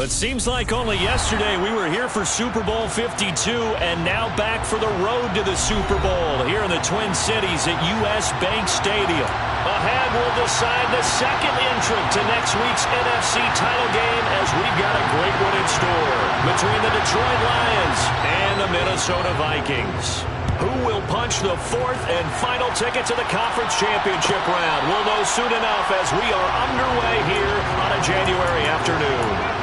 It seems like only yesterday we were here for Super Bowl 52 and now back for the road to the Super Bowl here in the Twin Cities at US Bank Stadium. Ahead will decide the second entrant to next week's NFC title game as we've got a great one in store between the Detroit Lions and the Minnesota Vikings. Who will punch the fourth and final ticket to the conference championship round? We'll know soon enough as we are underway here on a January afternoon.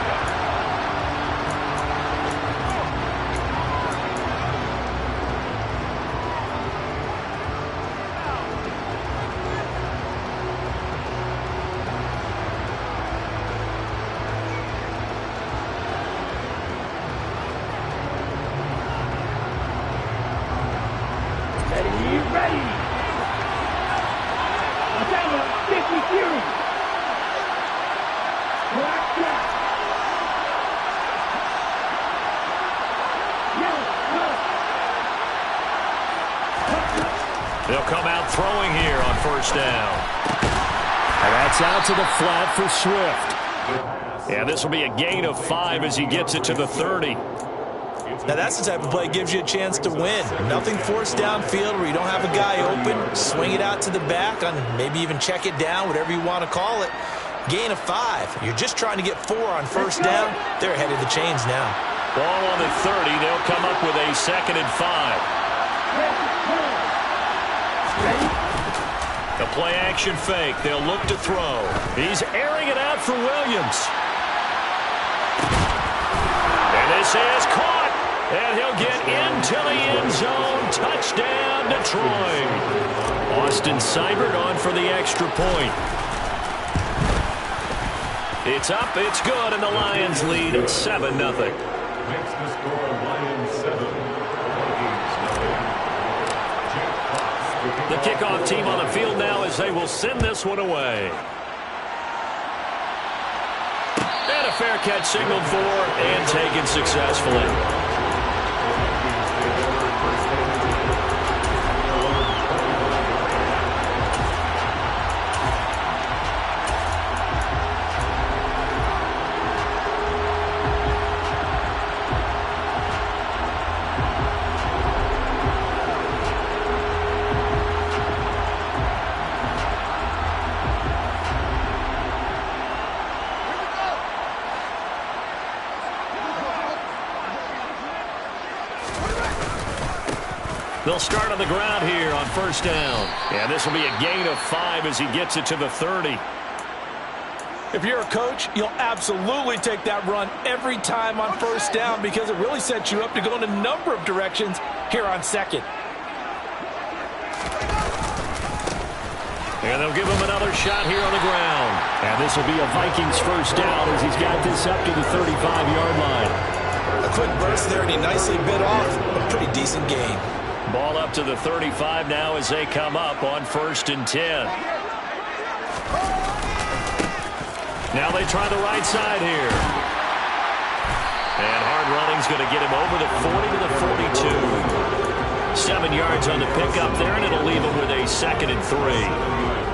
They'll come out throwing here on first down. And that's out to the flat for Swift. Yeah, this will be a gain of 5 as he gets it to the 30. Now that's the type of play that gives you a chance to win. Nothing forced downfield where you don't have a guy open. Swing it out to the back, and maybe even check it down, whatever you want to call it. Gain of 5. You're just trying to get 4 on first down. They're ahead of the chains now. Ball on the 30. They'll come up with a 2nd and 5. The play action fake. They'll look to throw. He's airing it out for Williams. And this is caught. And he'll get into the end zone. Touchdown, Detroit. Austin Seibert on for the extra point. It's up, it's good, and the Lions lead 7-0. Makes the score Lions 7. The kickoff team on the field now as they will send this one away. And a fair catch signaled for and taken successfully. They'll start on the ground here on first down. And this will be a gain of 5 as he gets it to the 30. If you're a coach, you'll absolutely take that run every time on first down because it really sets you up to go in a number of directions here on second. And they'll give him another shot here on the ground. And this will be a Vikings first down as he's got this up to the 35-yard line. A quick burst there, and he nicely bit off a pretty decent gain. Ball up to the 35 now as they come up on 1st and 10. Now they try the right side here. And hard running's going to get him over the 40 to the 42. 7 yards on the pickup there, and it'll leave him with a 2nd and 3.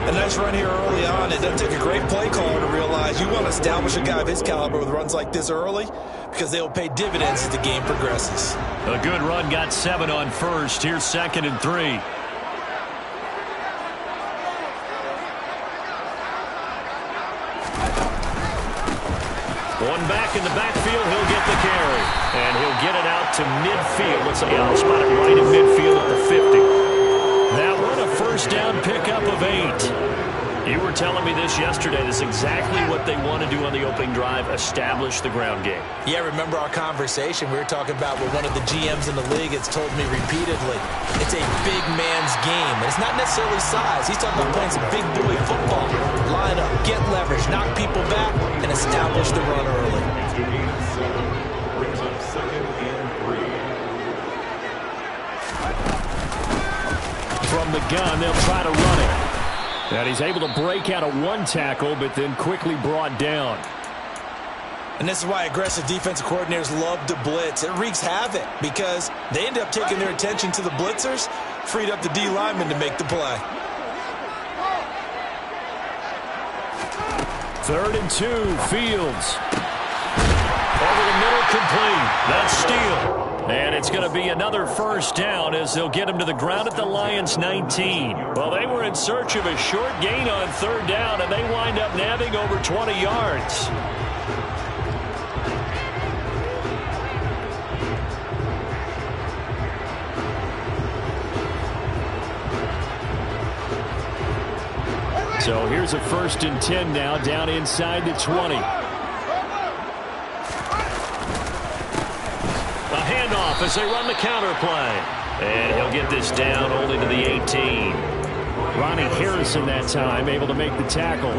A nice run here early on. It doesn't take a great play caller to realize you want to establish a guy of his caliber with runs like this early because they will pay dividends as the game progresses. A good run, got 7 on first. Here's 2nd and 3. One back in the backfield, he'll get the carry. And he'll get it out to midfield. Let's say I'll spot it right in midfield at the 50. That one a first down pickup of 8. You were telling me this yesterday. This is exactly what they want to do on the opening drive, establish the ground game. Yeah, remember our conversation. We were talking about what one of the GMs in the league has told me repeatedly. It's a big man's game, and it's not necessarily size. He's talking about playing some big boy football. Line up, get leverage, knock people back, and establish the run early. Brings up 2nd and 3. From the gun, they'll try to run it. And he's able to break out of one tackle, but then quickly brought down. And this is why aggressive defensive coordinators love to blitz. It wreaks havoc because they end up taking their attention to the blitzers, freed up the D lineman to make the play. 3rd and 2, Fields. over the middle, complete. That's steal. And it's going to be another first down as they'll get him to the ground at the Lions' 19. Well, they were in search of a short gain on third down, and they wind up nabbing over 20 yards. So here's a 1st and 10 now, down inside the 20. A handoff as they run the counter play. And he'll get this down only to the 18. Ronnie Harrison that time able to make the tackle.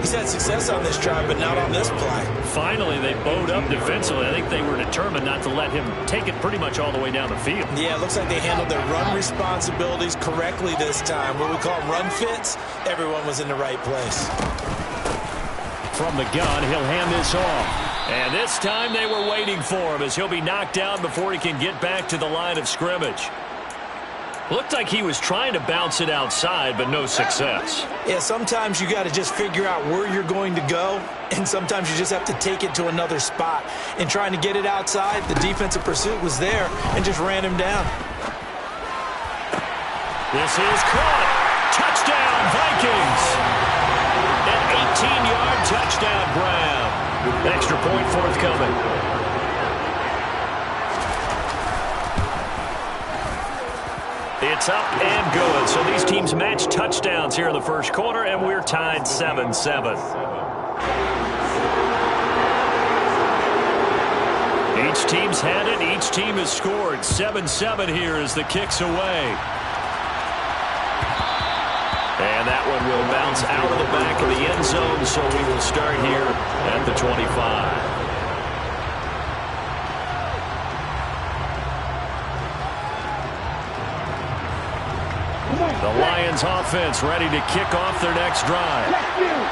He's had success on this drive, but not on this play. Finally, they bowed up defensively. I think they were determined not to let him take it pretty much all the way down the field. Yeah, it looks like they handled their run responsibilities correctly this time. What we call run fits, everyone was in the right place. From the gun, he'll hand this off. And this time they were waiting for him as he'll be knocked down before he can get back to the line of scrimmage. Looked like he was trying to bounce it outside, but no success. Yeah, sometimes you got to just figure out where you're going to go, and sometimes you just have to take it to another spot. In trying to get it outside, the defensive pursuit was there and just ran him down. This is caught. Touchdown, Vikings. An 18-yard touchdown grab. Extra point forthcoming. It's up and good. So these teams match touchdowns here in the first quarter, and we're tied 7-7. Each team's had it. Each team has scored. 7-7 here as the kick's away. And that one will bounce out of the back of the end zone, so we will start here at the 25. The Lions offense ready to kick off their next drive.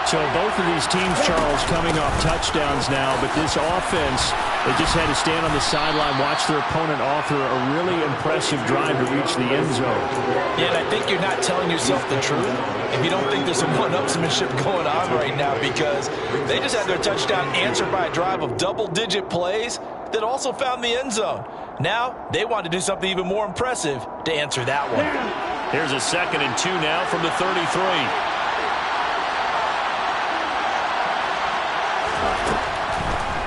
So both of these teams, Charles, coming off touchdowns now, but this offense, they just had to stand on the sideline, watch their opponent author a really impressive drive to reach the end zone. Yeah, and I think you're not telling yourself the truth if you don't think there's some one-upsmanship going on right now, because they just had their touchdown answered by a drive of double-digit plays that also found the end zone. Now, they want to do something even more impressive to answer that one. Here's a 2nd and 2 now from the 33.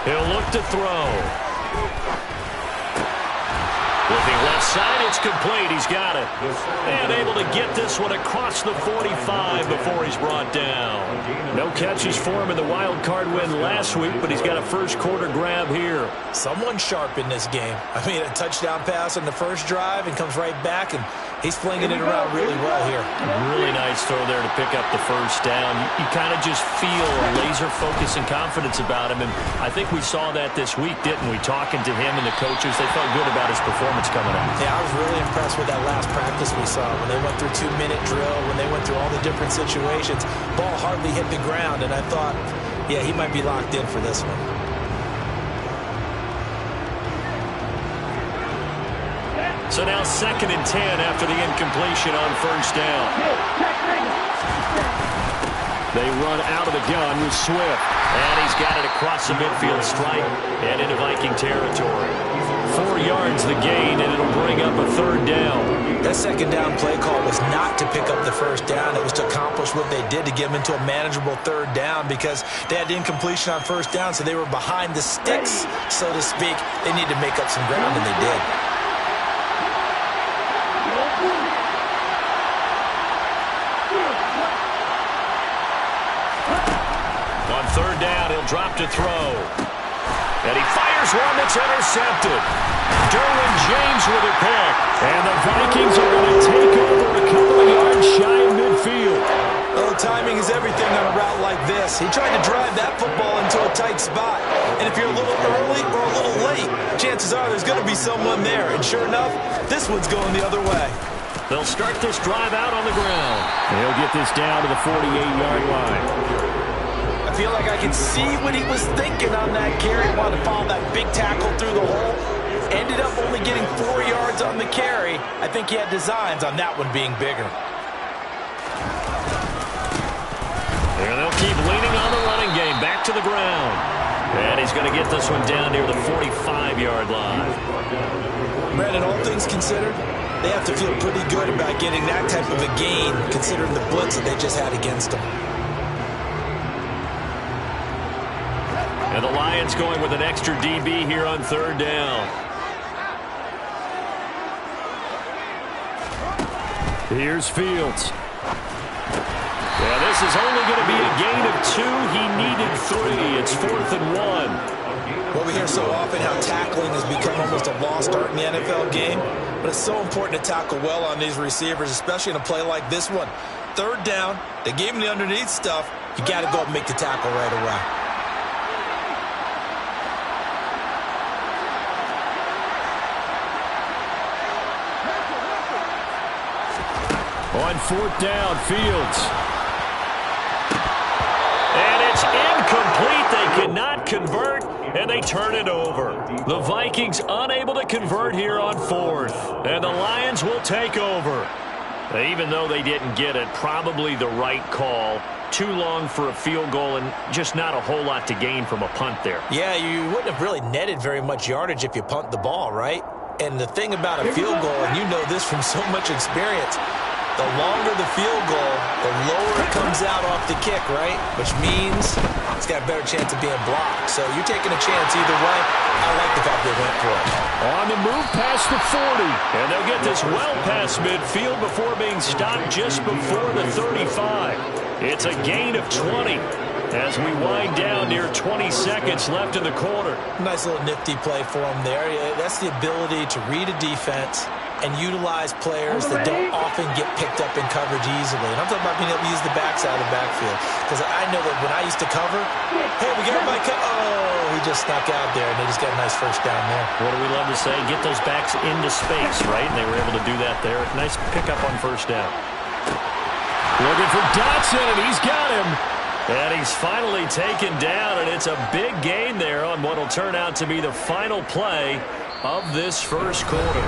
He'll look to throw. Looking left side, it's complete. He's got it. And able to get this one across the 45 before he's brought down. No catches for him in the wild card win last week, but he's got a first quarter grab here. Someone sharp in this game. I mean, a touchdown pass on the first drive and comes right back, and he's flinging it around really well here. Really nice throw there to pick up the first down. You kind of just feel a laser focus and confidence about him, and I think we saw that this week, didn't we? Talking to him and the coaches, they felt good about his performance coming up. Yeah, I was really impressed with that last practice we saw when they went through 2-minute drill, when they went through all the different situations. Ball hardly hit the ground, and I thought, yeah, he might be locked in for this one. So now 2nd and 10 after the incompletion on first down. They run out of the gun with Swift. And he's got it across the midfield stripe and into Viking territory. 4 yards the gain, and it'll bring up a 3rd down. That 2nd down play call was not to pick up the first down. It was to accomplish what they did to get them into a manageable 3rd down, because they had the incompletion on first down, so they were behind the sticks, so to speak. They needed to make up some ground, and they did. On 3rd down, he'll drop to throw. And he fires one that's intercepted. Derwin James with a pick. And the Vikings are going to take over a couple of yards shy of midfield. Well, timing is everything on a route like this. He tried to drive that football into a tight spot. And if you're a little early or a little late, chances are there's going to be someone there. And sure enough, this one's going the other way. They'll start this drive out on the ground. They'll get this down to the 48-yard line. I feel like I can see what he was thinking on that carry. He wanted to follow that big tackle through the hole. Ended up only getting 4 yards on the carry. I think he had designs on that one being bigger. And they'll keep leaning on the running game. Back to the ground. And he's going to get this one down near the 45-yard line. Brandon, all things considered, they have to feel pretty good about getting that type of a gain, considering the blitz that they just had against them. And the Lions going with an extra DB here on third down. Here's Fields. Yeah, this is only going to be a gain of 2. He needed 3. It's 4th and 1. Well, we hear so often how tackling has become almost a lost art in the NFL game, but it's so important to tackle well on these receivers, especially in a play like this one. Third down, they gave him the underneath stuff. You got to go and make the tackle right away. On 4th down, Fields. And it's incomplete. They cannot convert, and they turn it over. The Vikings unable to convert here on 4th, and the Lions will take over. Even though they didn't get it, probably the right call. Too long for a field goal and just not a whole lot to gain from a punt there. Yeah, you wouldn't have really netted very much yardage if you punt the ball, right? And the thing about a field goal, and you know this from so much experience, the longer the field goal, the lower it comes out off the kick, right? Which means it's got a better chance of being blocked. So you're taking a chance either way. I like the fact they went for it. On the move past the 40. And they'll get this well past midfield before being stopped just before the 35. It's a gain of 20 as we wind down near 20 seconds left in the quarter. Nice little nifty play for them there. That's the ability to read a defense and utilize players that don't often get picked up in coverage easily. And I'm talking about being able to use the backside of the backfield. Because I know that when I used to cover, hey, we got my he just snuck out there, and they just got a nice first down there. What do we love to say? Get those backs into space, right? And they were able to do that there. Nice pickup on first down. Looking for Dotson, and he's got him. And he's finally taken down, and it's a big gain there on what will turn out to be the final play of this first quarter.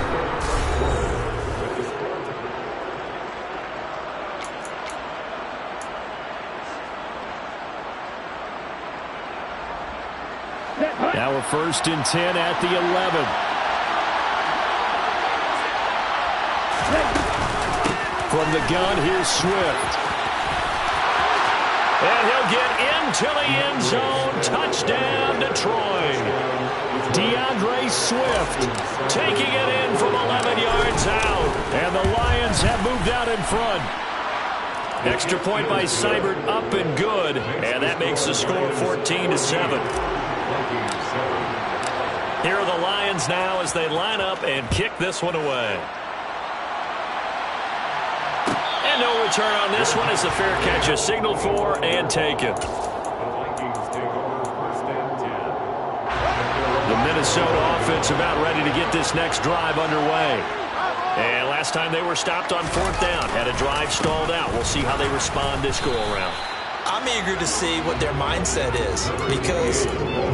Now we're 1st and 10 at the 11. From the gun, here's Swift. And he'll get into the end zone. Touchdown, Detroit. DeAndre Swift taking it in from 11 yards out. And the Lions have moved out in front. Extra point by Seibert, up and good. And that makes the score 14-7. Here are the Lions now as they line up and kick this one away. And no return on this one as the fair catch is signaled for and taken. The Minnesota offense about ready to get this next drive underway. And last time they were stopped on 4th down, had a drive stalled out. We'll see how they respond this go-around. I'm eager to see what their mindset is, because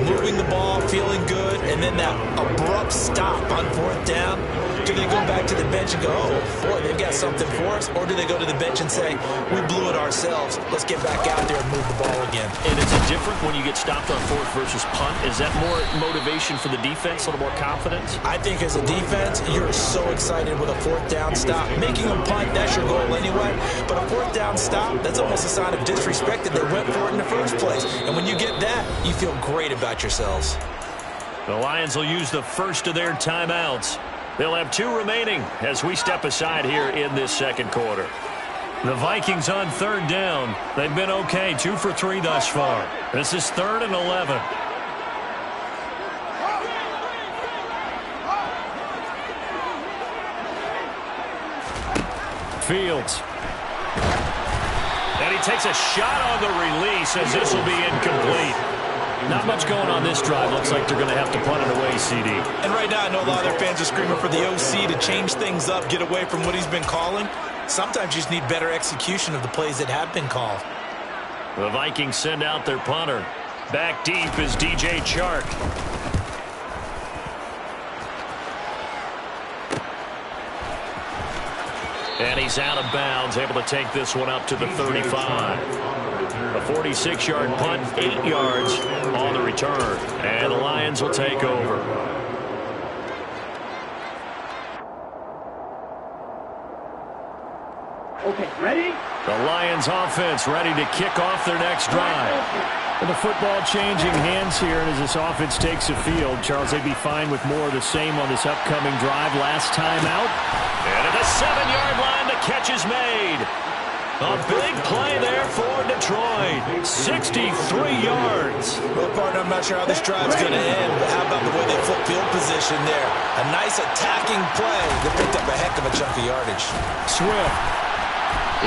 moving the ball, feeling good, and then that abrupt stop on 4th down, do they go back to the bench and go, oh, boy, they've got something for us? Or do they go to the bench and say, we blew it ourselves, let's get back out there and move the ball again? And is it different when you get stopped on 4th versus punt? Is that more motivation for the defense, a little more confidence? I think as a defense, you're so excited with a 4th down stop. Making them punt, that's your goal anyway. But a 4th down stop, that's almost a sign of disrespect that they went for it in the first place. And when you get that, you feel great about yourselves. The Lions will use the first of their timeouts. They'll have 2 remaining as we step aside here in this second quarter. The Vikings on 3rd down. They've been okay, 2 for 3 thus far. This is 3rd and 11. Fields. And he takes a shot on the release as this will be incomplete. Not much going on this drive. Looks like they're going to have to punt it away, CD. And right now, I know a lot of their fans are screaming for the OC to change things up, get away from what he's been calling. Sometimes you just need better execution of the plays that have been called. The Vikings send out their punter. Back deep is DJ Chark. And he's out of bounds, able to take this one up to the 35. A 46-yard punt, 8 yards on the return. And the Lions will take over. Okay, ready? The Lions offense ready to kick off their next drive. And the football changing hands here as this offense takes the field. Charles, they'd be fine with more of the same on this upcoming drive. Last time out. And at the 7-yard line, the catch is made. A big play there for Detroit. 63 yards. Well, partner, I'm not sure how this drive's going to end, but how about the way they flip field position there? A nice attacking play that picked up a heck of a chunk of yardage. Swift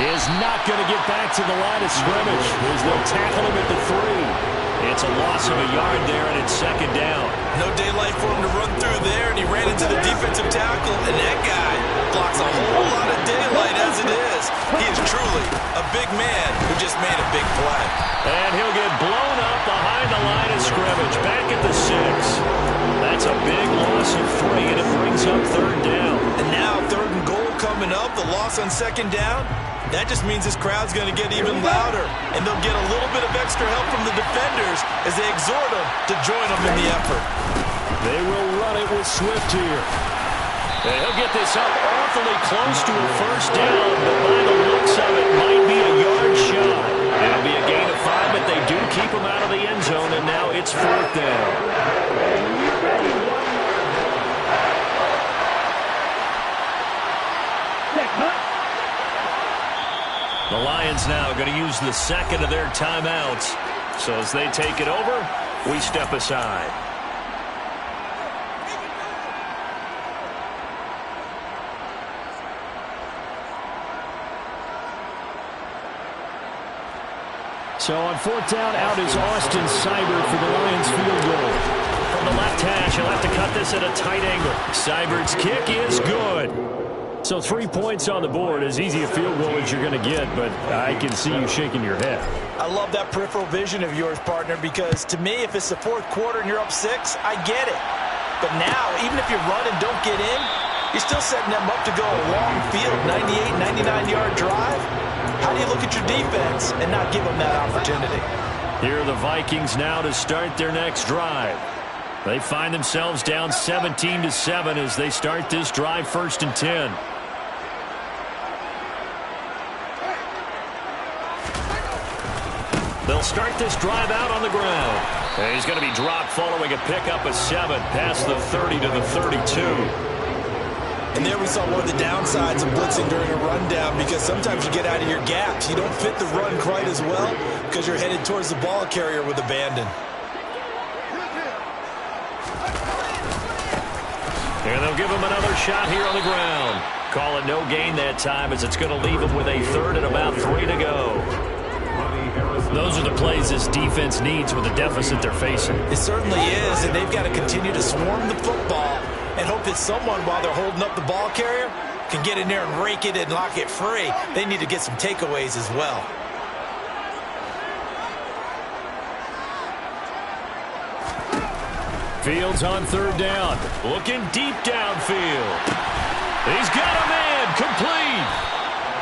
is not going to get back to the line of scrimmage as they'll tackle him at the 3. It's a loss of a yard there, and it's second down. No daylight for him to run through there, and he ran into the defensive tackle, and that guy blocks a whole lot of daylight as it is. He is truly a big man who just made a big play. And he'll get blown up behind the line of scrimmage, back at the 6. That's a big loss of 3, and it brings up third down. And now 3rd and goal coming up, the loss on second down. That just means this crowd's going to get even louder, and they'll get a little bit of extra help from the defenders as they exhort them to join them in the effort. They will run it with Swift here. And he'll get this up awfully close to a first down, but by the looks of it, might be a yard shot. It'll be a gain of 5, but they do keep him out of the end zone, and now it's 4th down. The Lions now going to use the second of their timeouts. So as they take it over, we step aside. So on 4th down, out is Austin Seibert for the Lions field goal. From the left hash, he'll have to cut this at a tight angle. Seibert's kick is good. So 3 points on the board, as easy a field goal as you're going to get, but I can see you shaking your head. I love that peripheral vision of yours, partner, because to me, if it's the 4th quarter and you're up 6, I get it. But now, even if you run and don't get in, you're still setting them up to go a long field, 98, 99-yard drive. How do you look at your defense and not give them that opportunity? Here are the Vikings now to start their next drive. They find themselves down 17-7 as they start this drive, 1st and 10. They'll start this drive out on the ground. And he's going to be dropped following a pickup of 7 past the 30 to the 32. And there we saw one of the downsides of blitzing during a rundown, because sometimes you get out of your gaps. You don't fit the run quite as well because you're headed towards the ball carrier with abandon. And they'll give him another shot here on the ground. Call it no gain that time, as it's going to leave him with a 3rd and about 3 to go. Those are the plays this defense needs with the deficit they're facing. It certainly is, and they've got to continue to swarm the football and hope that someone, while they're holding up the ball carrier, can get in there and rake it and lock it free. They need to get some takeaways as well. Fields on 3rd down. Looking deep downfield. He's got a man. Complete.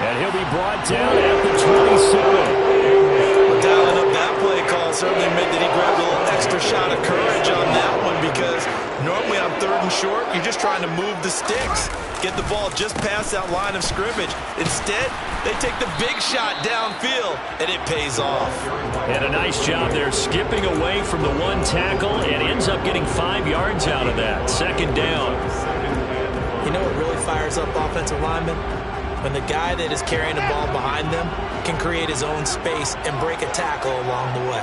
And he'll be brought down at the 27. Dialing up that play call certainly meant that he grabbed a little extra shot of courage on that one, because normally on 3rd and short, you're just trying to move the sticks, get the ball just past that line of scrimmage. Instead, they take the big shot downfield, and it pays off. And a nice job there skipping away from the one tackle, and ends up getting 5 yards out of that. 2nd down. You know what really fires up offensive linemen? When the guy that is carrying the ball behind them can create his own space and break a tackle along the way.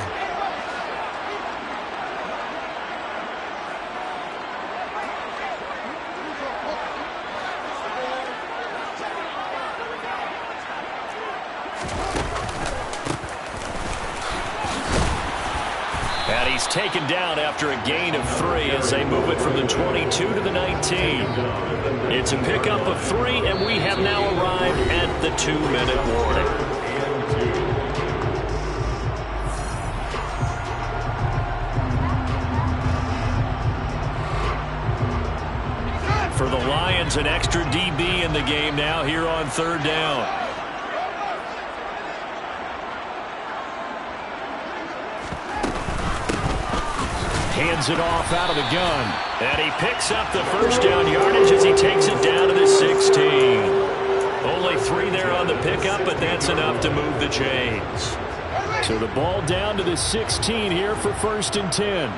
And he's taken down after a gain of 3 as they move it from the 22 to the 19. It's a pickup of 3, and we have now arrived at the 2-minute warning. For the Lions, an extra DB in the game now here on 3rd down. hands it off out of the gun. And he picks up the first down yardage as he takes it down to the 16. Only 3 there on the pickup, but that's enough to move the chains. So the ball down to the 16 here for 1st and 10.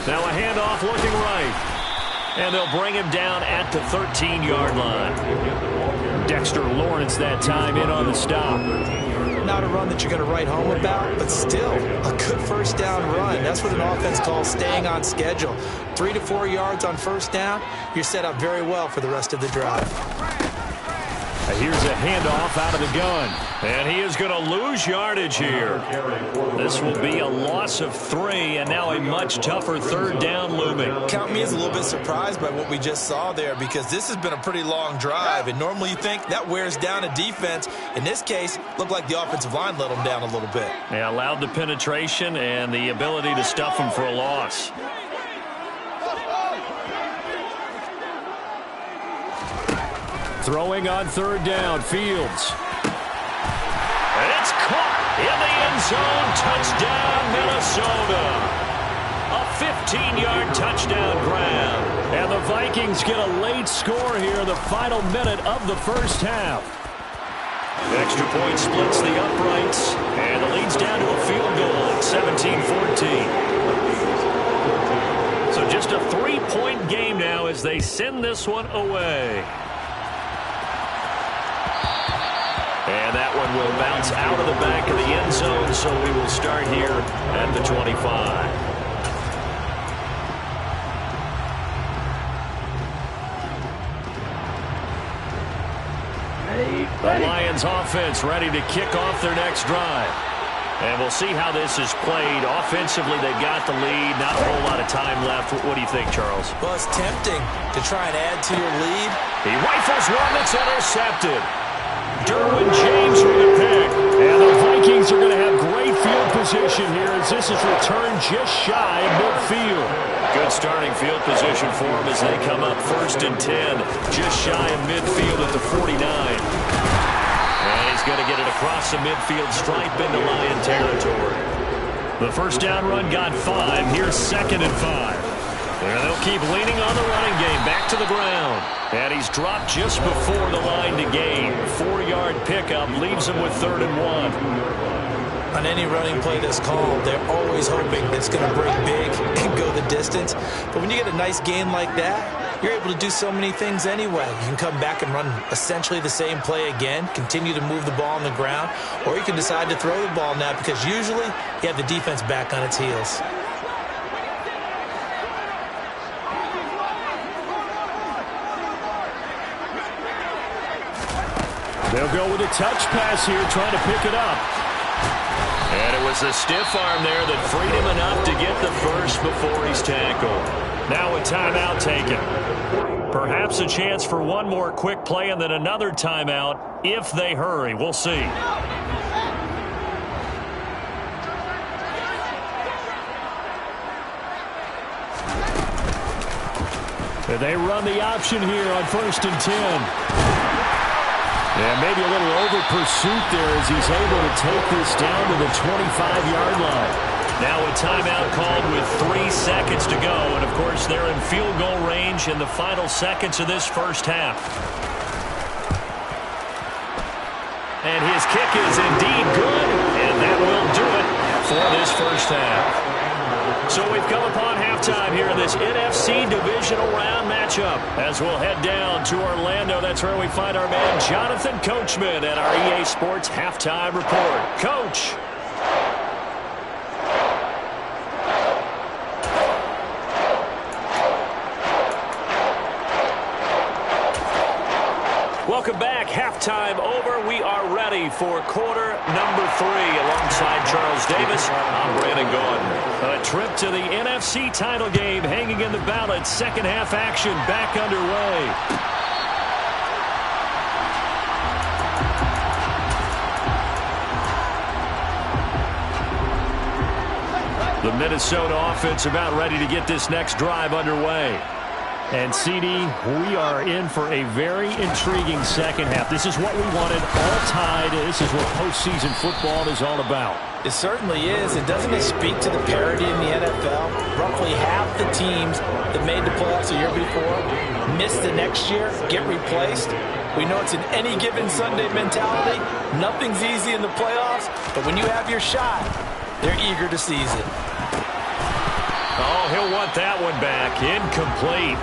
Now a handoff looking right. And they'll bring him down at the 13-yard line. Dexter Lawrence that time in on the stop. Not a run that you're going to write home about, but still a good first down run. That's what an offense calls staying on schedule. 3 to 4 yards on first down, you're set up very well for the rest of the drive. Here's a handoff out of the gun. And he is going to lose yardage here. This will be a loss of 3, and now a much tougher 3rd down looming. Count me as a little bit surprised by what we just saw there, because this has been a pretty long drive, and normally you think that wears down a defense. In this case, looked like the offensive line let them down a little bit. They allowed the penetration and the ability to stuff them for a loss. Throwing on 3rd down, Fields. And it's caught in the end zone. Touchdown, Minnesota. A 15-yard touchdown grab. And the Vikings get a late score here in the final minute of the first half. Extra point splits the uprights. And the lead's down to a field goal at 17-14. So just a 3-point game now as they send this one away. And that one will bounce out of the back of the end zone, so we will start here at the 25. The Lions offense ready to kick off their next drive. And we'll see how this is played. Offensively, they got the lead. Not a whole lot of time left. What do you think, Charles? Well, it's tempting to try and add to your lead. He rifles one that's intercepted. Derwin James with a pick. And the Vikings are going to have great field position here as this is returned just shy of midfield. Good starting field position for them as they come up 1st and 10. Just shy of midfield at the 49. And he's going to get it across the midfield stripe into Lion territory. The first down run got 5. Here's 2nd and 5. And they'll keep leaning on the running game. Back to the ground. And he's dropped just before the line to gain. 4-yard pickup leaves him with 3rd and 1. On any running play that's called, they're always hoping it's going to break big and go the distance. But when you get a nice gain like that, you're able to do so many things anyway. You can come back and run essentially the same play again, continue to move the ball on the ground, or you can decide to throw the ball now because usually you have the defense back on its heels. They'll go with a touch pass here, trying to pick it up. And it was a stiff arm there that freed him enough to get the first before he's tackled. Now a timeout taken. Perhaps a chance for one more quick play and then another timeout if they hurry. We'll see. And they run the option here on 1st and 10. And maybe a little over pursuit there as he's able to take this down to the 25-yard line. Now a timeout called with 3 seconds to go. And, of course, they're in field goal range in the final seconds of this first half. And his kick is indeed good. And that will do it for this first half. So we've come upon halftime here in this NFC Divisional Round matchup. As we'll head down to Orlando, that's where we find our man Jonathan Coachman at our EA Sports Halftime Report. Coach. Welcome back. Halftime over. We are ready for quarter number 3. Alongside Charles Davis, I'm Brandon Gordon. A trip to the NFC title game hanging in the balance. Second half action back underway. The Minnesota offense about ready to get this next drive underway. And, CD, we are in for a very intriguing second half. This is what we wanted, all tied. This is what postseason football is all about. It certainly is. And doesn't it speak to the parity in the NFL? Roughly half the teams that made the playoffs the year before miss the next year, get replaced. We know it's an any given Sunday mentality. Nothing's easy in the playoffs, but when you have your shot, they're eager to seize it. Oh, he'll want that one back. Incomplete.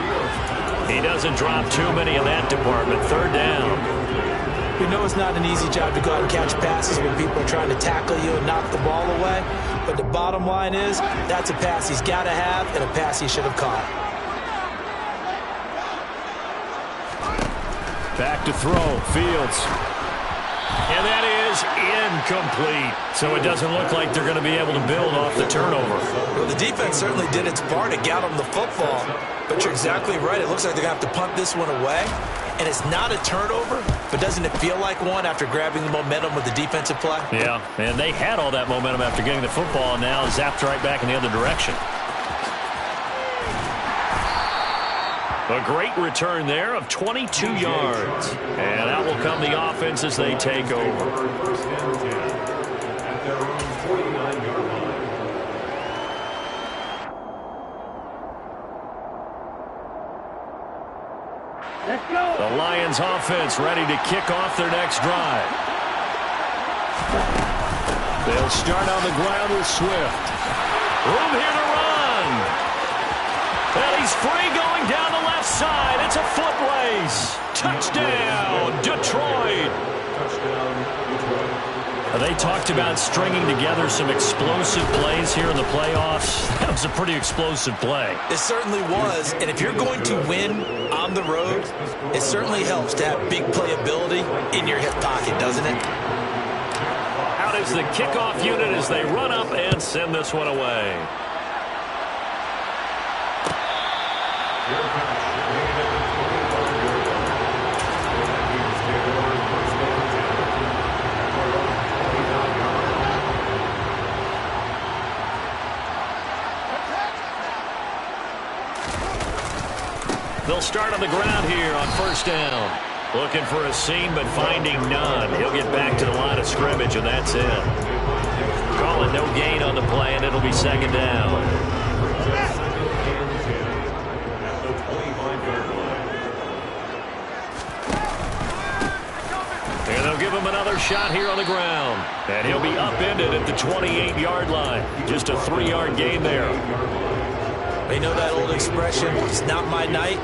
He doesn't drop too many in that department. Third down. We know it's not an easy job to go out and catch passes when people are trying to tackle you and knock the ball away. But the bottom line is, that's a pass he's got to have and a pass he should have caught. Back to throw. Fields. And that is incomplete. So it doesn't look like they're going to be able to build off the turnover. Well, the defense certainly did its part to get them the football. But you're exactly right. It looks like they're going to have to punt this one away. And it's not a turnover, but doesn't it feel like one after grabbing the momentum with the defensive play? Yeah, and they had all that momentum after getting the football, and now zapped right back in the other direction. A great return there of 22 yards. And out will come the offense as they take over. First and 10 at their own 49-yard line. The Lions offense ready to kick off their next drive. They'll start on the ground with Swift. Room here to run. And he's free going down the left side. It's a foot race. Touchdown, Detroit. Touchdown, Detroit. They talked about stringing together some explosive plays here in the playoffs. That was a pretty explosive play. It certainly was. And if you're going to win on the road, it certainly helps to have big playability in your hip pocket, doesn't it? Out is the kickoff unit as they run up and send this one away. They'll start on the ground here on first down. Looking for a seam, but finding none. He'll get back to the line of scrimmage, and that's it. Call it no gain on the play, and it'll be second down. And they'll give him another shot here on the ground. And he'll be upended at the 28-yard line. Just a 3-yard gain there. You know that old expression, it's not my night?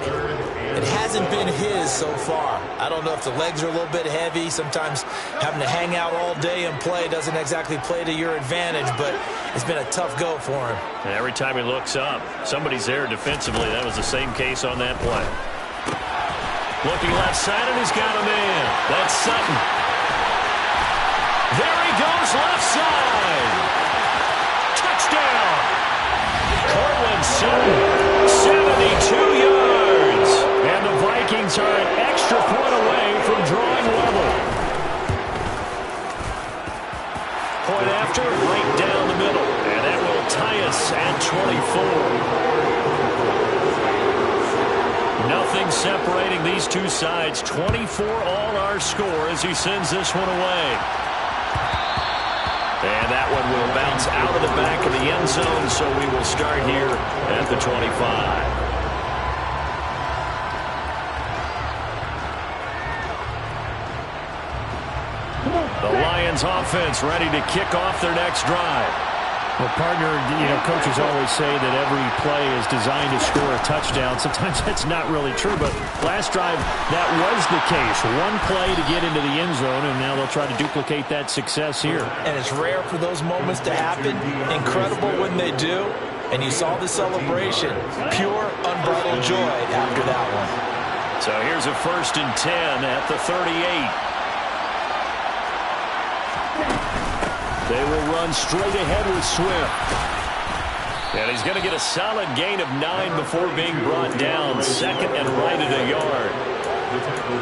It hasn't been his so far. I don't know if the legs are a little bit heavy. Sometimes having to hang out all day and play doesn't exactly play to your advantage, but it's been a tough go for him. And every time he looks up, somebody's there defensively. That was the same case on that play. Looking left side, and he's got a man. That's Sutton. There he goes, left side. Touchdown. Cortland Sutton, 72 yards. And the Vikings are an extra point away from drawing level. Point after, right down the middle. And that will tie us at 24. Nothing separating these two sides. 24 all our score as he sends this one away. And that one will bounce out of the back of the end zone, so we will start here at the 25. The Lions offense ready to kick off their next drive. Well, partner, coaches always say that every play is designed to score a touchdown. Sometimes that's not really true, but last drive, that was the case. One play to get into the end zone, and now they'll try to duplicate that success here. And it's rare for those moments to happen. Incredible when they do. And you saw the celebration. Pure, unbridled joy after that one. So here's a 1st and 10 at the 38. They will run straight ahead with Swift. And he's going to get a solid gain of 9 before being brought down. Second and right at a yard.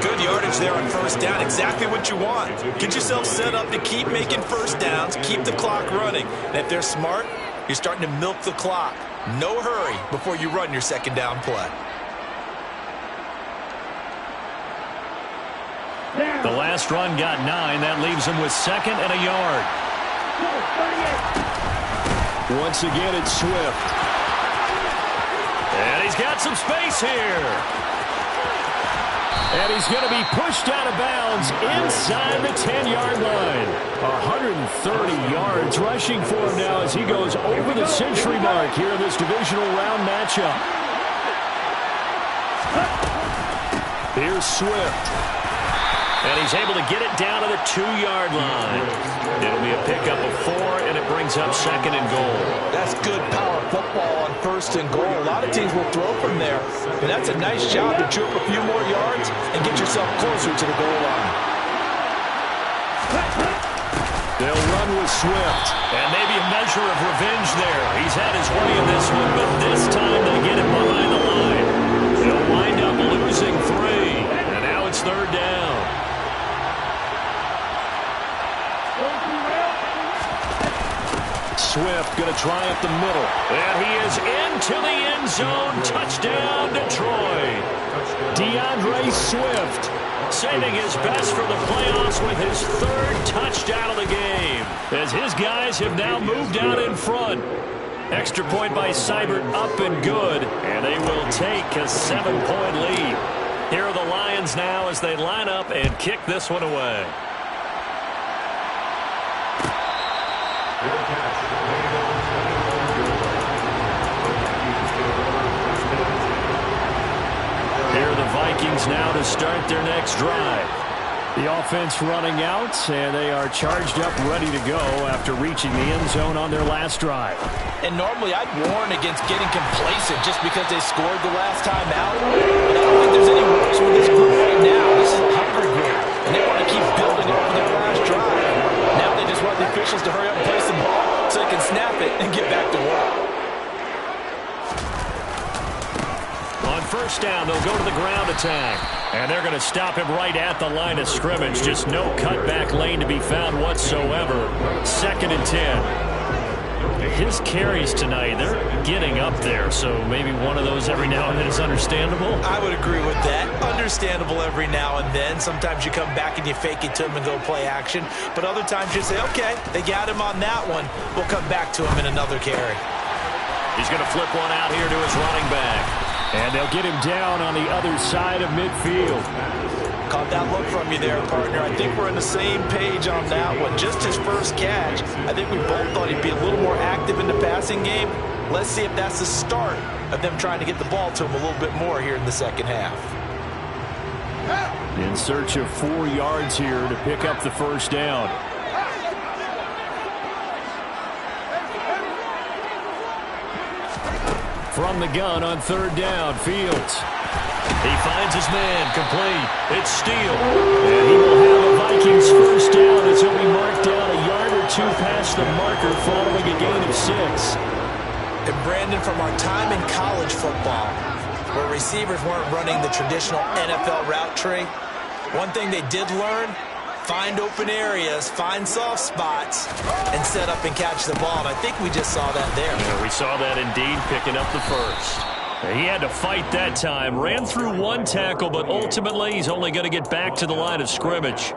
Good yardage there on first down. Exactly what you want. Get yourself set up to keep making first downs, keep the clock running. And if they're smart, you're starting to milk the clock. No hurry before you run your second down play. The last run got 9. That leaves him with 2nd and a yard. Once again, it's Swift. And he's got some space here. And he's going to be pushed out of bounds inside the 10-yard line. 130 yards rushing for him now as he goes over the century mark here in this divisional round matchup. Here's Swift. And he's able to get it down to the 2-yard line. It'll be a pickup of 4, and it brings up 2nd and goal. That's good power football on 1st and goal. A lot of teams will throw from there. And that's a nice job to chew up a few more yards and get yourself closer to the goal line. They'll run with Swift. And maybe a measure of revenge there. He's had his way in this one, but this time they get him behind the line. They'll wind up losing 3. And now it's 3rd down. Swift going to try up the middle. And he is into the end zone. Touchdown, Detroit. DeAndre Swift saving his best for the playoffs with his 3rd touchdown of the game. As his guys have now moved out in front. Extra point by Seibert up and good. And they will take a 7-point lead. Here are the Lions now as they line up and kick this one away. Here are the Vikings now to start their next drive. The offense running out, and they are charged up, ready to go after reaching the end zone on their last drive. And normally I'd warn against getting complacent just because they scored the last time out. But I don't think there's any worse with this group right now. This is a hungry group, and they want to keep building up for their last drive. Now they just want the officials to hurry up and place the ball so they can snap it and get back to work. On 1st down, they'll go to the ground attack. And they're going to him right at the line of scrimmage. Just no cutback lane to be found whatsoever. 2nd and 10. His carries tonight, they're getting up there. So maybe one of those every now and then is understandable. I would agree with that. Understandable every now and then. Sometimes you come back and you fake it to him and go play action. But other times you say, okay, they got him on that one. We'll come back to him in another carry. He's going to flip one out here to his running back. And they'll get him down on the other side of midfield. Caught that look from you there, partner. I think we're on the same page on that one. Just his first catch. I think we both thought he'd be a little more active in the passing game. Let's see if that's the start of them trying to get the ball to him a little bit more here in the second half. In search of 4 yards here to pick up the 1st down. From the gun on 3rd down, Fields. He finds his man, complete. It's Steele. And he will have a Vikings 1st down as he'll be marked down a yard or 2 past the marker following a gain of 6. And Brandon, from our time in college football, where receivers weren't running the traditional NFL route tree, one thing they did learn, find open areas, find soft spots, and set up and catch the ball. And I think we just saw that there. Yeah, we saw that indeed, picking up the 1st. He had to fight that time. Ran through 1 tackle, but ultimately he's only going to get back to the line of scrimmage.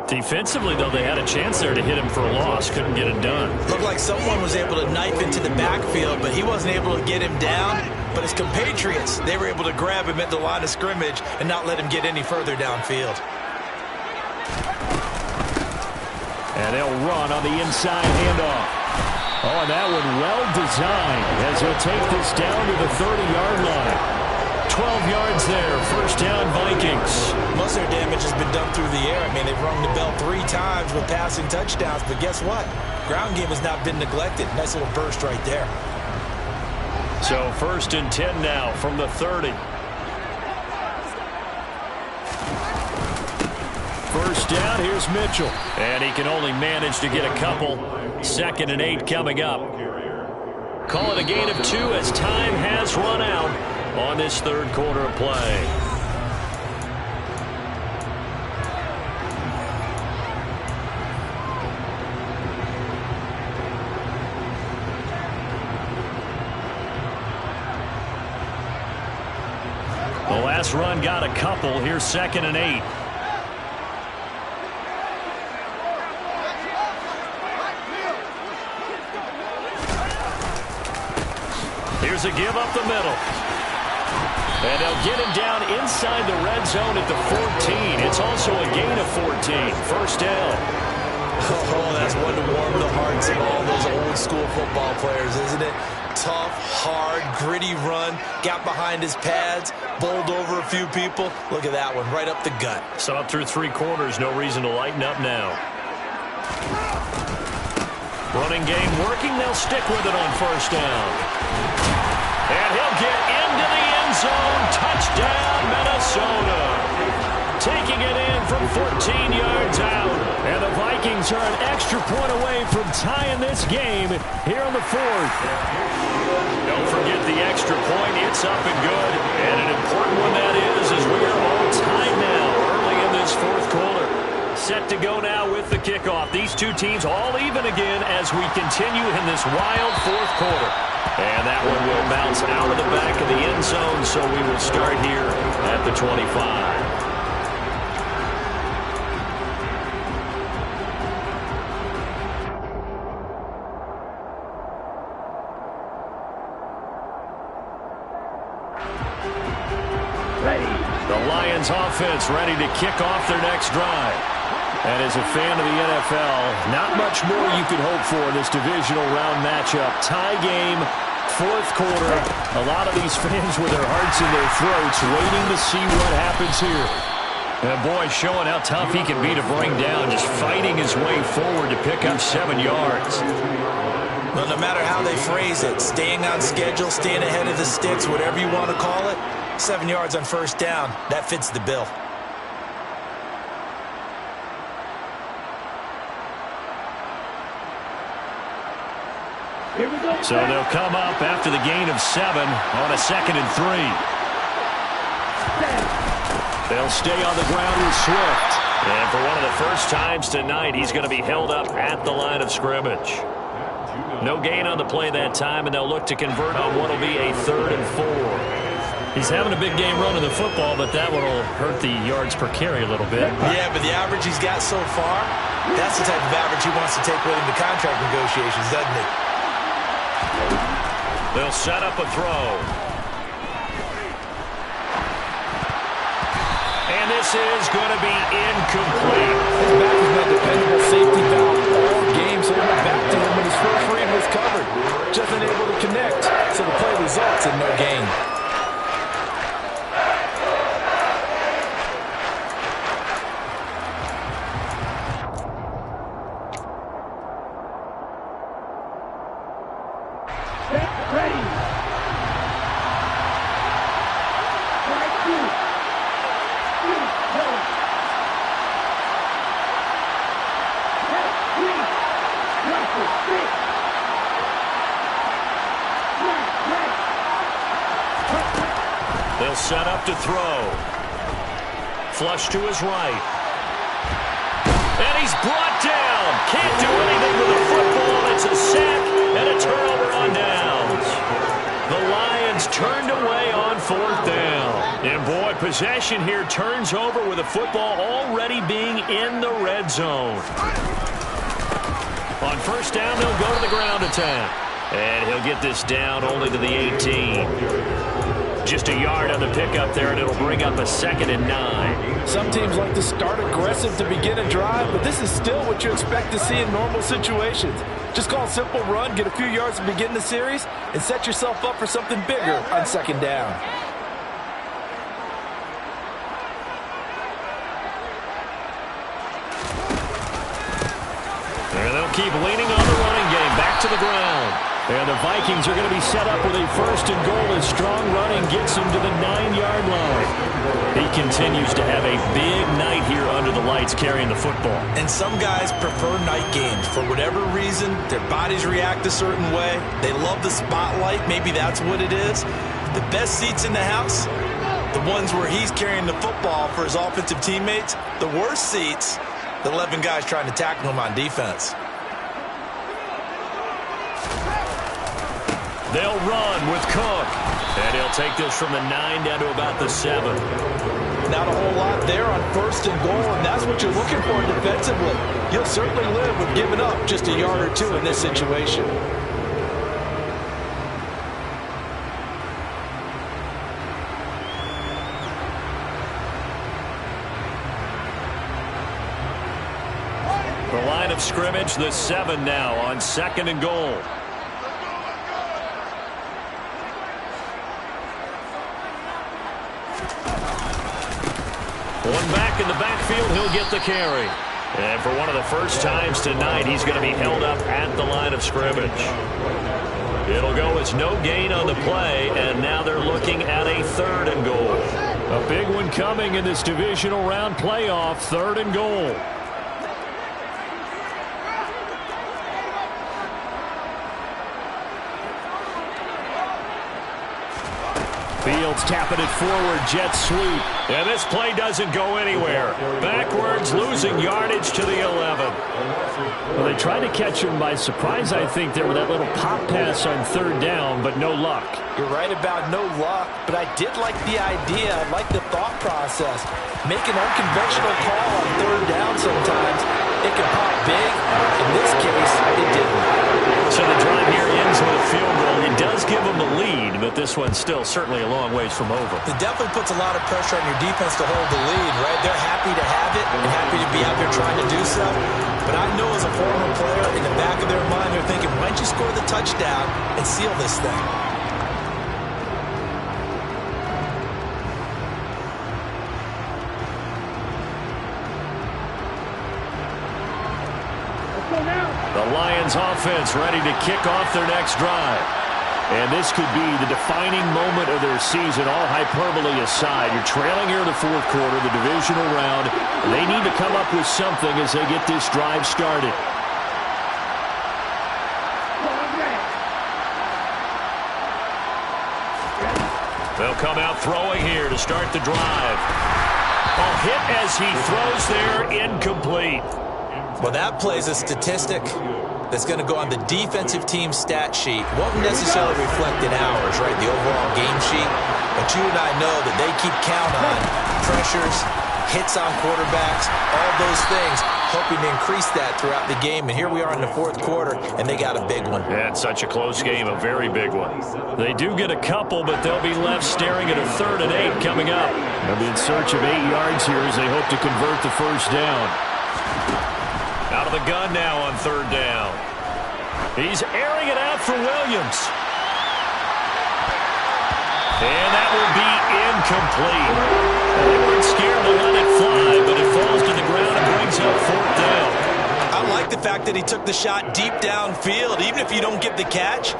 Defensively, though, they had a chance there to hit him for a loss. Couldn't get it done. Looked like someone was able to knife into the backfield, but he wasn't able to get him down. But his compatriots, they were able to grab him at the line of scrimmage and not let him get any further downfield. And they'll run on the inside handoff. Oh, and that one well designed as he'll take this down to the 30-yard line. 12 yards there, 1st down Vikings. Most of their damage has been done through the air. I mean, they've rung the bell 3 times with passing touchdowns, but guess what? Ground game has not been neglected. Nice little burst right there. So 1st and 10 now from the 30. 1st down, here's Mitchell. And he can only manage to get a couple. 2nd and 8 coming up. Call it a gain of 2 as time has run out on this 3rd quarter of play. The last run got a couple. Here's 2nd and 8. Here's a give up the middle. And they'll get him down inside the red zone at the 14. It's also a gain of 14. First down. Oh, that's one to warm the hearts of all those old school football players, isn't it? Tough, hard, gritty run. Got behind his pads, bowled over a few people. Look at that one, right up the gut. So up through 3 quarters, no reason to lighten up now. Running game working. They'll stick with it on first down. And he'll get into the end zone. Touchdown, Minnesota. Taking it in from 14 yards out. And the Vikings are an extra point away from tying this game here on the 4th. Don't forget the extra point. It's up and good. And an important one that is, as we are all tied now early in this 4th quarter. Set to go now with the kickoff. These two teams all even again as we continue in this wild 4th quarter. And that one will bounce out of the back of the end zone, so we will start here at the 25. The Lions offense ready to kick off their next drive. And as a fan of the NFL, not much more you could hope for in this divisional round matchup. Tie game, 4th quarter. A lot of these fans with their hearts in their throats waiting to see what happens here. And boy, showing how tough he can be to bring down, just fighting his way forward to pick up 7 yards. Well, no matter how they phrase it, staying on schedule, staying ahead of the sticks, whatever you want to call it, 7 yards on first down, that fits the bill. So they'll come up after the gain of 7 on a 2nd and 3. They'll stay on the ground with Swift. And for one of the first times tonight, he's going to be held up at the line of scrimmage. No gain on the play that time, and they'll look to convert on what will be a 3rd and 4. He's having a big game running the football, but that one will hurt the yards per carry a little bit. Yeah, but the average he's got so far, that's the type of average he wants to take with him to contract negotiations, doesn't he? They'll set up a throw. And this is going to be incomplete. His back has been a dependable safety valve all game, so he went back to him when his first read was covered. Just unable to connect, so the play results in no gain. They'll set up to throw. Flush to his right. And he's brought down. Can't do anything with the football. It's a sack and a turnover on downs. The Lions turned away on 4th down. And boy, possession here turns over with the football already being in the red zone. On first down, they'll go to the ground attack. And he'll get this down only to the 18. Just a yard on the pickup there, and it'll bring up a 2nd and 9. Some teams like to start aggressive to begin a drive, but this is still what you expect to see in normal situations. Just call a simple run, get a few yards to begin the series, and set yourself up for something bigger on 2nd down. And they'll keep leaning on the running game. Back to the ground. And the Vikings are going to be set up with a 1st and goal as strong running gets him to the 9-yard line. He continues to have a big night here under the lights carrying the football. And some guys prefer night games. For whatever reason, their bodies react a certain way. They love the spotlight. Maybe that's what it is. The best seats in the house, the ones where he's carrying the football for his offensive teammates. The worst seats, the 11 guys trying to tackle him on defense. They'll run with Cook. And he'll take this from the 9 down to about the 7. Not a whole lot there on 1st and goal, and that's what you're looking for defensively. You'll certainly live with giving up just a yard or 2 in this situation. line of scrimmage. The 7 now on 2nd and goal. One back in the backfield, he'll get the carry. And for one of the first times tonight, he's going to be held up at the line of scrimmage. It'll go as no gain on the play, and now they're looking at a 3rd and goal. A big one coming in this divisional round playoff, 3rd and goal. Fields tapping it forward, jet sweep. And this play doesn't go anywhere. Backwards, losing yardage to the 11. Well, they tried to catch him by surprise, I think, there with that little pop pass on 3rd down, but no luck. You're right about no luck, but I did like the idea. I like the thought process. Make an unconventional call on 3rd down sometimes. It can pop big. In this case, it didn't. So the drive here ends with a field goal. It does give them the lead, but this one's still certainly a long ways from over. It definitely puts a lot of pressure on your defense to hold the lead, right? They're happy to have it and happy to be out there trying to do so. But I know as a former player, in the back of their mind, they're thinking, why don't you score the touchdown and seal this thing? The Lions offense ready to kick off their next drive. And this could be the defining moment of their season, all hyperbole aside. You're trailing here in the 4th quarter, the divisional round. They need to come up with something as they get this drive started. They'll come out throwing here to start the drive. A hit as he throws there, incomplete. Well, that plays a statistic that's going to go on the defensive team stat sheet. Won't necessarily reflect in ours, right, the overall game sheet. But you and I know that they keep count on pressures, hits on quarterbacks, all those things, hoping to increase that throughout the game. And here we are in the 4th quarter, and they got a big one. Yeah, it's such a close game, a very big one. They do get a couple, but they'll be left staring at a 3rd and 8 coming up. They'll be in search of 8 yards here as they hope to convert the first down. Out of the gun now on 3rd down. He's airing it out for Williams. And that will be incomplete. They weren't scared to let it fly, but it falls to the ground and brings up 4th down. I like the fact that he took the shot deep downfield. Even if you don't get the catch,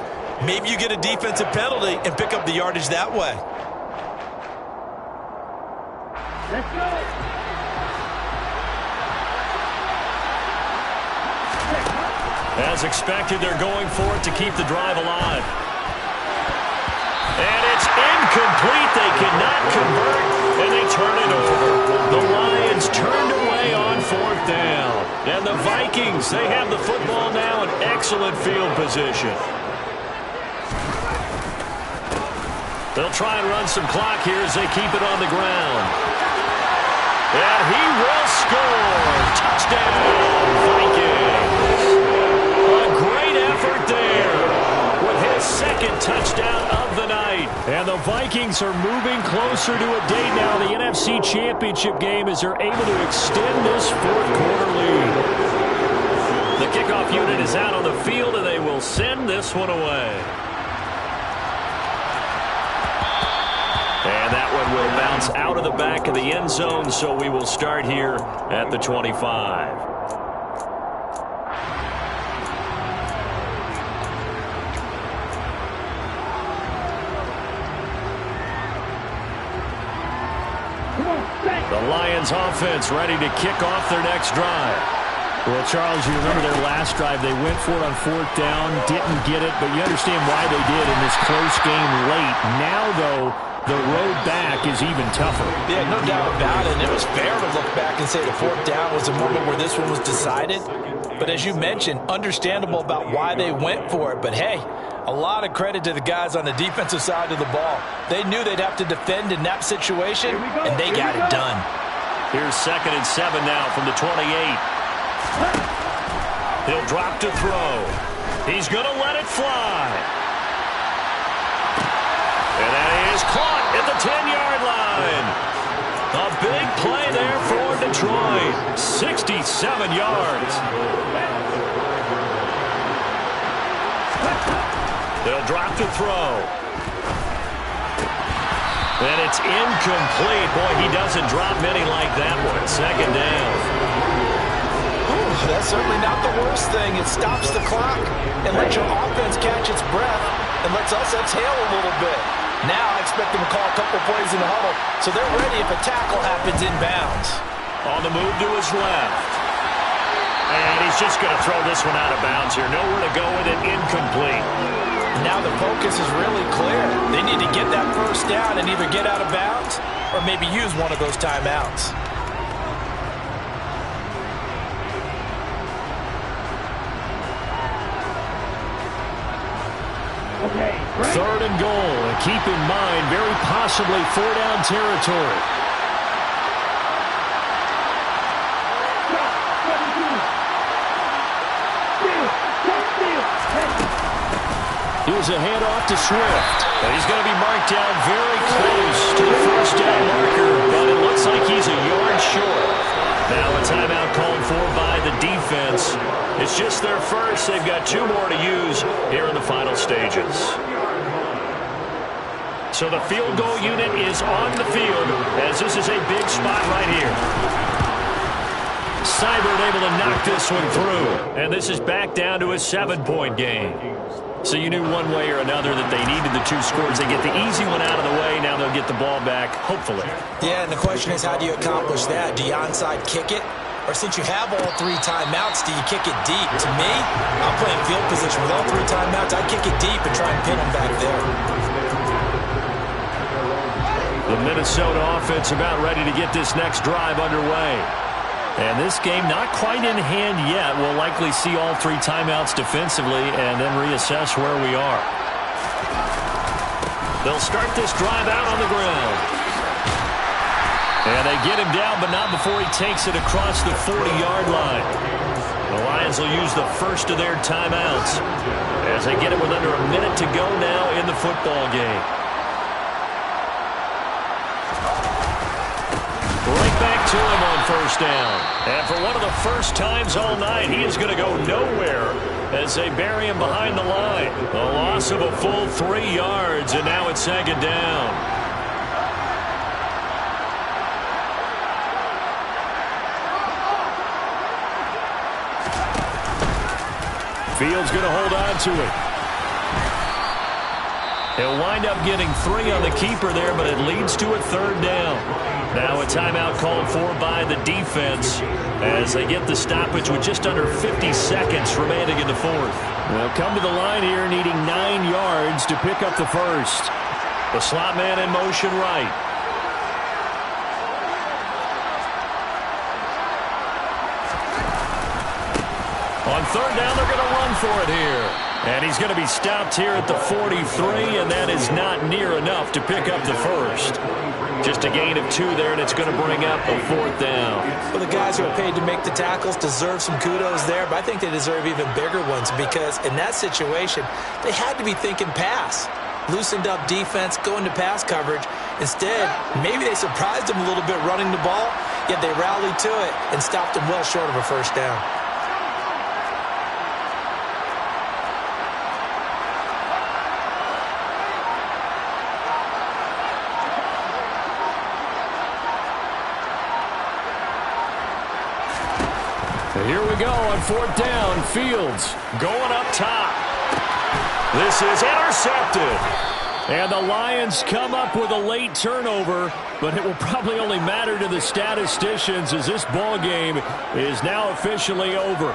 maybe you get a defensive penalty and pick up the yardage that way. Let's go. As expected, they're going for it to keep the drive alive. And it's incomplete. They cannot convert, and they turn it over. The Lions turned away on 4th down. And the Vikings, they have the football now in excellent field position. They'll try and run some clock here as they keep it on the ground. And he will score. Touchdown, Vikings. A great effort there with his 2nd touchdown of the night. And the Vikings are moving closer to a date now, the NFC Championship game, as they're able to extend this 4th quarter lead. The kickoff unit is out on the field, and they will send this one away. And that one will bounce out of the back of the end zone, so we will start here at the 25. The Lions offense ready to kick off their next drive. Well, Charles, you remember their last drive. They went for it on 4th down, didn't get it, but you understand why they did in this close game late. Now, though, the road back is even tougher. Yeah, no doubt about it. And it was fair to look back and say the 4th down was a moment where this one was decided. But as you mentioned, understandable about why they went for it. But, hey, a lot of credit to the guys on the defensive side of the ball. They knew they'd have to defend in that situation, and they got it done. Here's 2nd and 7 now from the 28. He'll drop to throw. He's going to let it fly. And that is caught at the 10-yard line. A big play there for Detroit. 67 yards. They'll drop to throw. And it's incomplete. Boy, he doesn't drop many like that one. Second down. That's certainly not the worst thing. It stops the clock and lets your offense catch its breath and lets us exhale a little bit. Now I expect them to call a couple plays in the huddle so they're ready if a tackle happens inbounds. On the move to his left. And he's just going to throw this one out of bounds here. Nowhere to go with it. Incomplete. Now the focus is really clear. They need to get that first down and either get out of bounds or maybe use one of those timeouts. Third and goal, and keep in mind, very possibly 4-down territory. Here's a handoff to Swift. And he's going to be marked down very close to the first down marker, but it looks like he's a yard short. Now a timeout called for by the defense. It's just their first. They've got 2 more to use here in the final stages. So the field goal unit is on the field as this is a big spot right here. Seibert able to knock this one through. And this is back down to a 7-point game. So you knew one way or another that they needed the 2 scores. They get the easy one out of the way. Now they'll get the ball back, hopefully. Yeah, and the question is, how do you accomplish that? Do you onside kick it? Or since you have all 3 timeouts, do you kick it deep? To me, I'm playing field position with all 3 timeouts. I kick it deep and try and pin them back there. The Minnesota offense about ready to get this next drive underway. And this game not quite in hand yet. We'll likely see all 3 timeouts defensively and then reassess where we are. They'll start this drive out on the ground. And they get him down, but not before he takes it across the 40-yard line. The Lions will use the first of their timeouts as they get it with under a minute to go now in the football game. Right back to him on first down. And for one of the first times all night, he is going to go nowhere as they bury him behind the line. A loss of a full 3 yards, and now it's second down. Fields going to hold on to it. He'll wind up getting 3 on the keeper there, but it leads to a 3rd down. Now a timeout called for by the defense as they get the stoppage with just under 50 seconds remaining in the 4th. They'll come to the line here needing 9 yards to pick up the first. The slot man in motion right. On 3rd down, they're going to run for it here. And he's going to be stopped here at the 43, and that is not near enough to pick up the first. Just a gain of 2 there, and it's going to bring up a 4th down. Well, the guys who are paid to make the tackles deserve some kudos there, but I think they deserve even bigger ones because in that situation, they had to be thinking pass. Loosened up defense, going to pass coverage. Instead, maybe they surprised them a little bit running the ball, yet they rallied to it and stopped them well short of a first down. Here we go on 4th down. Fields going up top. This is intercepted. And the Lions come up with a late turnover, but it will probably only matter to the statisticians as this ball game is now officially over.